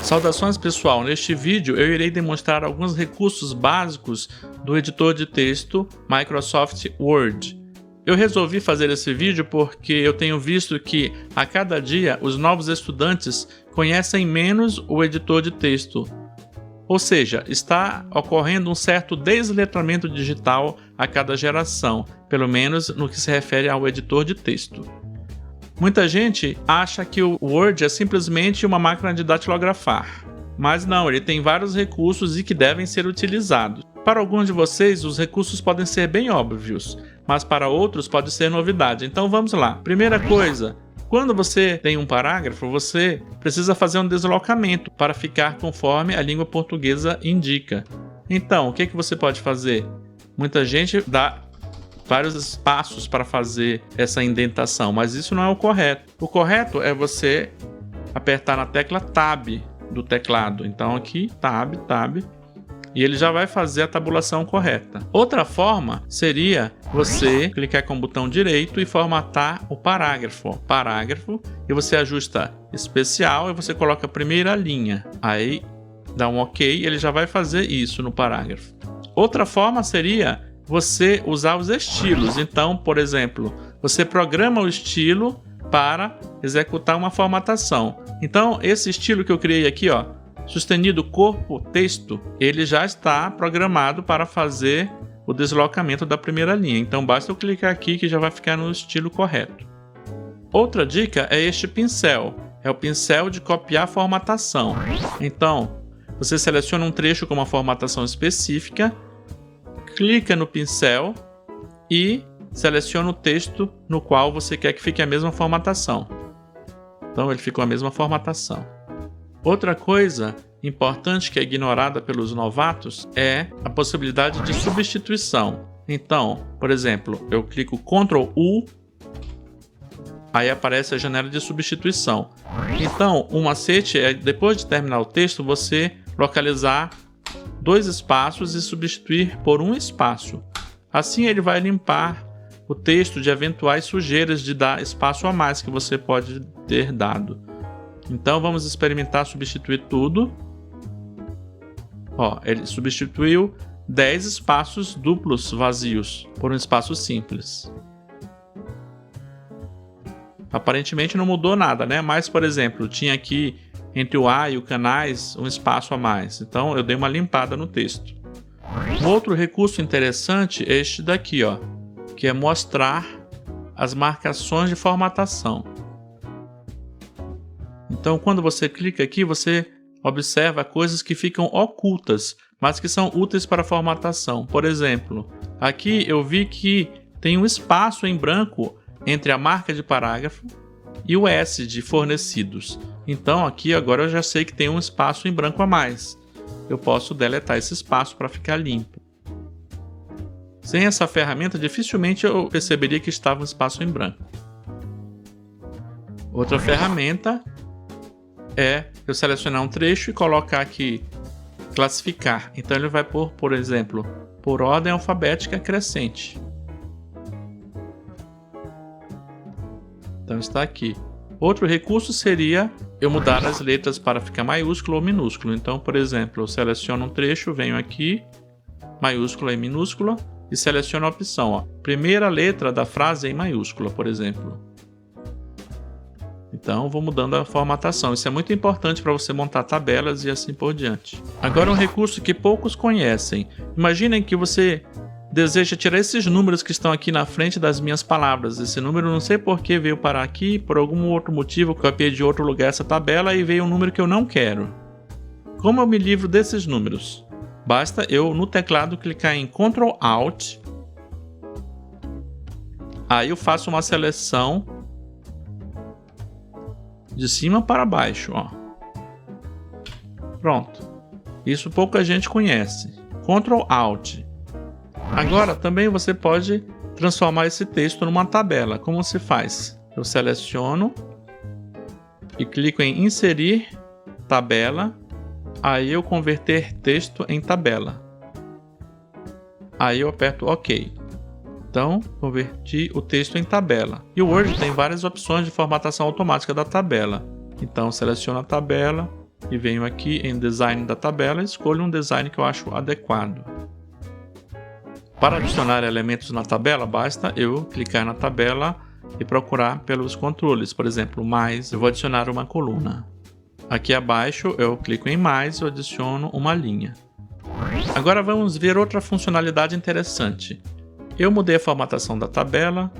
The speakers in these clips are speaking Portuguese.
Saudações pessoal, neste vídeo eu irei demonstrar alguns recursos básicos do editor de texto Microsoft Word. Eu resolvi fazer esse vídeo porque eu tenho visto que a cada dia os novos estudantes conhecem menos o editor de texto. Ou seja, está ocorrendo um certo desletramento digital a cada geração, pelo menos no que se refere ao editor de texto. Muita gente acha que o Word é simplesmente uma máquina de datilografar, mas não, ele tem vários recursos e que devem ser utilizados. Para alguns de vocês, os recursos podem ser bem óbvios, mas para outros pode ser novidade. Então vamos lá. Primeira coisa, quando você tem um parágrafo, você precisa fazer um deslocamento para ficar conforme a língua portuguesa indica. Então, o que você pode fazer? Muita gente dá vários espaços para fazer essa indentação, mas isso não é o correto. O correto é você apertar na tecla Tab do teclado. Então aqui, Tab, e ele já vai fazer a tabulação correta. Outra forma seria você clicar com o botão direito e formatar o parágrafo. E você ajusta especial e você coloca a primeira linha. Aí dá um OK, ele já vai fazer isso no parágrafo. Outra forma seria você usar os estilos. Então, por exemplo, você programa o estilo para executar uma formatação. Então, esse estilo que eu criei aqui, sustenido corpo texto, ele já está programado para fazer o deslocamento da primeira linha. Então, basta eu clicar aqui que já vai ficar no estilo correto. Outra dica é este pincel. É o pincel de copiar formatação. Então, você seleciona um trecho com uma formatação específica, clica no pincel e seleciona o texto no qual você quer que fique a mesma formatação. Então ele ficou a mesma formatação. Outra coisa importante que é ignorada pelos novatos é a possibilidade de substituição. Então, por exemplo, eu clico Ctrl U, aí aparece a janela de substituição. Então, um macete é, depois de terminar o texto, você localizar 2 espaços e substituir por um espaço. Assim ele vai limpar o texto de eventuais sujeiras de dar espaço a mais que você pode ter dado. Então vamos experimentar substituir tudo. Ele substituiu 10 espaços duplos vazios por um espaço simples. Aparentemente não mudou nada, né? Mas, por exemplo, tinha aqui entre o A e o canais um espaço a mais. Então eu dei uma limpada no texto. Um outro recurso interessante é este daqui, que é mostrar as marcações de formatação. Então quando você clica aqui, você observa coisas que ficam ocultas, mas que são úteis para a formatação. Por exemplo, aqui eu vi que tem um espaço em branco entre a marca de parágrafo e o S de fornecidos. Então aqui agora eu já sei que tem um espaço em branco a mais. Eu posso deletar esse espaço para ficar limpo. Sem essa ferramenta, dificilmente eu perceberia que estava um espaço em branco. Outra ferramenta é eu selecionar um trecho e colocar aqui classificar. Então ele vai por exemplo, por ordem alfabética crescente. Então está aqui. Outro recurso seria eu mudar as letras para ficar maiúsculo ou minúsculo. Então, por exemplo, eu seleciono um trecho, venho aqui, maiúscula e minúscula, e seleciono a opção, primeira letra da frase em maiúscula, por exemplo. Então, vou mudando a formatação. Isso é muito importante para você montar tabelas e assim por diante. Agora, um recurso que poucos conhecem. Imaginem que você deseja tirar esses números que estão aqui na frente das minhas palavras. Esse número não sei por que veio parar aqui, por algum outro motivo, copiei de outro lugar essa tabela e veio um número que eu não quero. Como eu me livro desses números? Basta eu no teclado clicar em Ctrl Alt, aí eu faço uma seleção de cima para baixo, Pronto. Isso pouca gente conhece. Ctrl Alt. Agora também você pode transformar esse texto numa tabela. Como se faz? Eu seleciono e clico em inserir tabela. Aí eu converter texto em tabela. Aí eu aperto OK. Então, converti o texto em tabela. E o Word tem várias opções de formatação automática da tabela. Então seleciono a tabela e venho aqui em design da tabela e escolho um design que eu acho adequado. Para adicionar elementos na tabela, basta eu clicar na tabela e procurar pelos controles. Por exemplo, mais, eu vou adicionar uma coluna. Aqui abaixo eu clico em mais e adiciono uma linha. Agora vamos ver outra funcionalidade interessante. Eu mudei a formatação da tabela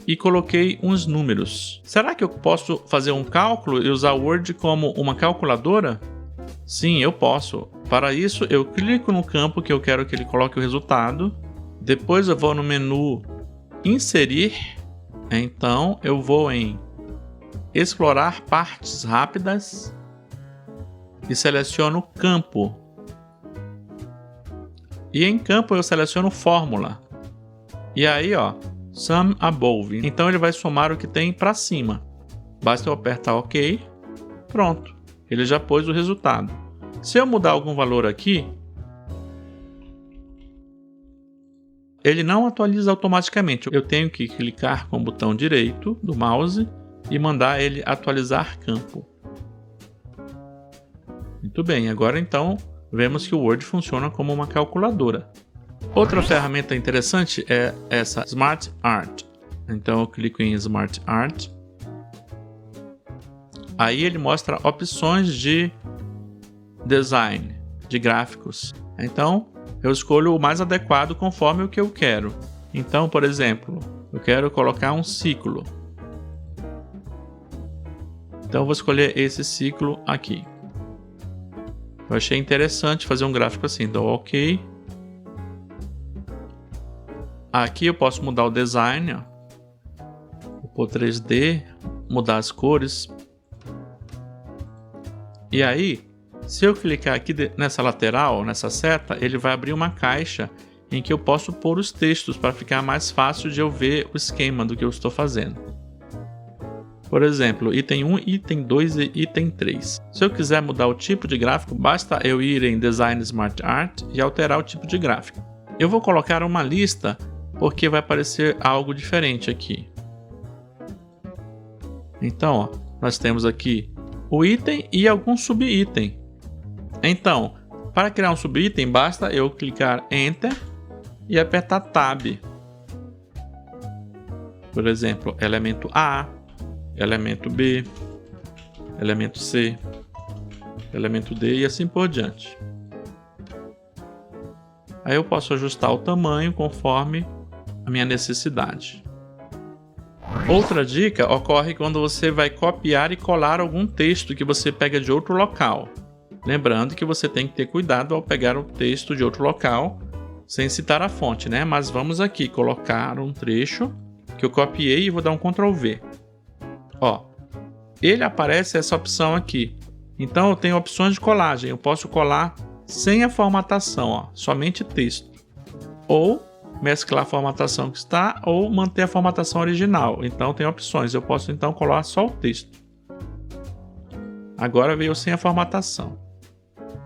e coloquei uns números. Será que eu posso fazer um cálculo e usar o Word como uma calculadora? Sim, eu posso. Para isso, eu clico no campo que eu quero que ele coloque o resultado. Depois eu vou no menu Inserir. Então eu vou em Explorar partes rápidas e seleciono Campo. E em Campo eu seleciono Fórmula. E aí, ó, Sum Above. Então ele vai somar o que tem para cima. Basta eu apertar OK. Pronto. Ele já pôs o resultado. Se eu mudar algum valor aqui, ele não atualiza automaticamente. Eu tenho que clicar com o botão direito do mouse e mandar ele atualizar campo. Muito bem, agora então vemos que o Word funciona como uma calculadora. Outra ferramenta interessante é essa Smart Art. Então eu clico em Smart Art. Aí ele mostra opções de design, de gráficos. Então eu escolho o mais adequado conforme o que eu quero. Então, por exemplo, eu quero colocar um ciclo. Então eu vou escolher esse ciclo aqui. Eu achei interessante fazer um gráfico assim, dou OK. Aqui eu posso mudar o design, ó. Vou pôr 3D, mudar as cores. E aí, se eu clicar aqui nessa lateral, nessa seta, ele vai abrir uma caixa em que eu posso pôr os textos para ficar mais fácil de eu ver o esquema do que eu estou fazendo. Por exemplo, item 1, item 2 e item 3. Se eu quiser mudar o tipo de gráfico, basta eu ir em Design Smart Art e alterar o tipo de gráfico. Eu vou colocar uma lista porque vai aparecer algo diferente aqui. Então, ó, nós temos aqui o item e algum subitem. Então, para criar um subitem, basta eu clicar Enter e apertar Tab. Por exemplo, elemento A, elemento B, elemento C, elemento D e assim por diante. Aí eu posso ajustar o tamanho conforme a minha necessidade. Outra dica ocorre quando você vai copiar e colar algum texto que você pega de outro local. Lembrando que você tem que ter cuidado ao pegar o texto de outro local, sem citar a fonte, né? Mas vamos aqui colocar um trecho que eu copiei e vou dar um Ctrl V. Ó, ele aparece essa opção aqui. Então eu tenho opções de colagem. Eu posso colar sem a formatação, ó, somente texto. Ou mesclar a formatação que está, ou manter a formatação original. Então tem opções. Eu posso então colar só o texto. Agora veio sem a formatação.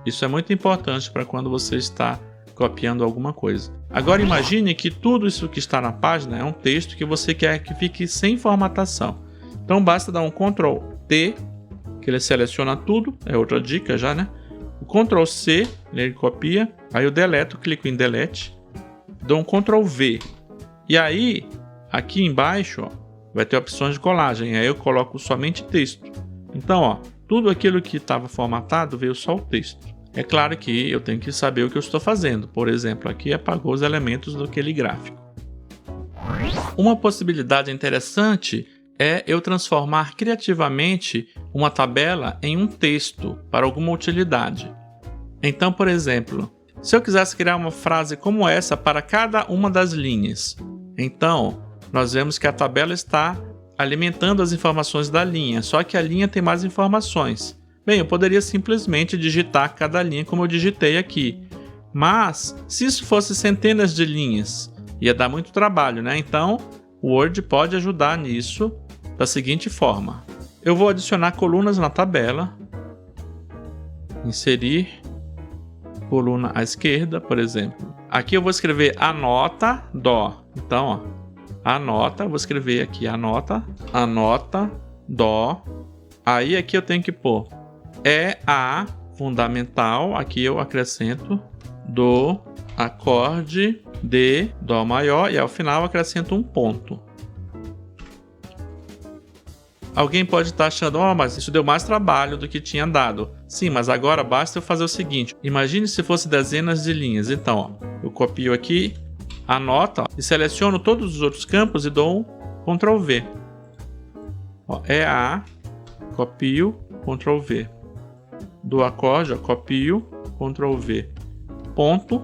Isso é muito importante para quando você está copiando alguma coisa. Agora imagine que tudo isso que está na página é um texto que você quer que fique sem formatação. Então basta dar um Ctrl T, que ele seleciona tudo, é outra dica já, né? O Ctrl C, ele copia, aí eu deleto, clico em Delete, dou um Ctrl V. E aí, aqui embaixo, ó, vai ter opções de colagem, aí eu coloco somente texto. Então, ó, tudo aquilo que estava formatado veio só o texto. É claro que eu tenho que saber o que eu estou fazendo. Por exemplo, aqui apagou os elementos daquele gráfico. Uma possibilidade interessante é eu transformar criativamente uma tabela em um texto para alguma utilidade. Então, por exemplo, se eu quisesse criar uma frase como essa para cada uma das linhas, então nós vemos que a tabela está alimentando as informações da linha, só que a linha tem mais informações. Bem, eu poderia simplesmente digitar cada linha como eu digitei aqui, mas se isso fosse centenas de linhas, ia dar muito trabalho, né? Então, o Word pode ajudar nisso da seguinte forma. Eu vou adicionar colunas na tabela, inserir coluna à esquerda, por exemplo. Aqui eu vou escrever anota dó. Então, ó, anota, vou escrever aqui anota dó. Aí aqui eu tenho que pôr a fundamental, aqui eu acrescento do acorde de dó maior e ao final acrescento um ponto. Alguém pode estar achando, mas isso deu mais trabalho do que tinha dado. Sim, mas agora basta eu fazer o seguinte. Imagine se fosse dezenas de linhas. Então, eu copio aqui, anoto e seleciono todos os outros campos e dou um Ctrl V. Copio, Ctrl V. Do acorde, copio, Ctrl V. Ponto,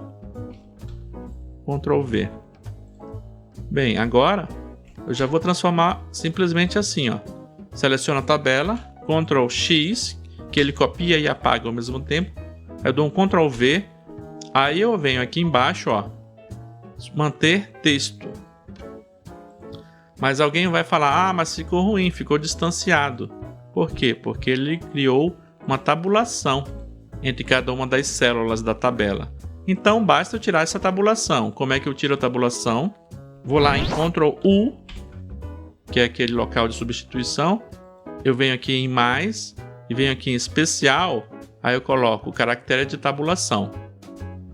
Ctrl V. Bem, agora eu já vou transformar simplesmente assim, Seleciono a tabela, Ctrl X, que ele copia e apaga ao mesmo tempo. Eu dou um Ctrl V. Aí eu venho aqui embaixo, manter texto. Mas alguém vai falar, mas ficou ruim, ficou distanciado. Por quê? Porque ele criou uma tabulação entre cada uma das células da tabela. Então basta eu tirar essa tabulação. Como é que eu tiro a tabulação? Vou lá em Ctrl U, que é aquele local de substituição. Eu venho aqui em mais e venho aqui em especial. Aí eu coloco o caractere de tabulação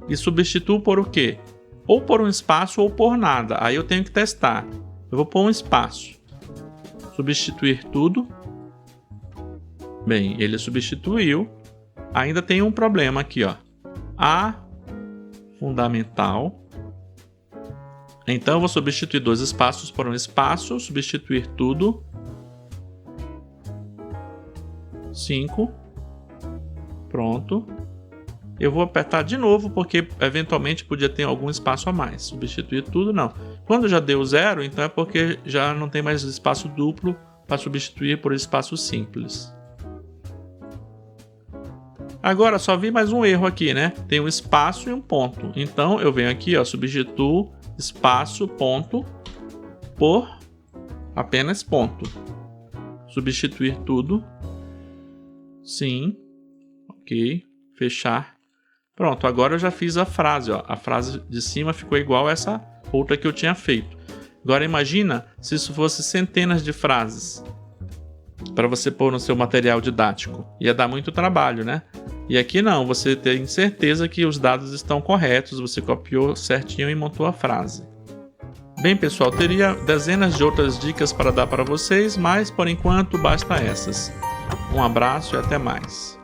e substituo por o quê? Ou por um espaço ou por nada. Aí eu tenho que testar. Eu vou pôr um espaço. Substituir tudo. Bem, ele substituiu. Ainda tem um problema aqui, A fundamental. Então eu vou substituir dois espaços por um espaço, substituir tudo. 5. Pronto. Eu vou apertar de novo porque eventualmente podia ter algum espaço a mais. Substituir tudo, não. Quando já deu 0, então é porque já não tem mais espaço duplo para substituir por espaço simples. Agora só vi mais um erro aqui, né? Tem um espaço e um ponto. Então eu venho aqui, substituo espaço, ponto, por apenas ponto. Substituir tudo. Sim. Ok. Fechar. Pronto, agora eu já fiz a frase. A frase de cima ficou igual a essa outra que eu tinha feito. Agora imagina se isso fosse centenas de frases para você pôr no seu material didático. Ia dar muito trabalho, né? E aqui não, você tem certeza que os dados estão corretos, você copiou certinho e montou a frase. Bem, pessoal, teria dezenas de outras dicas para dar para vocês, mas por enquanto basta essas. Um abraço e até mais.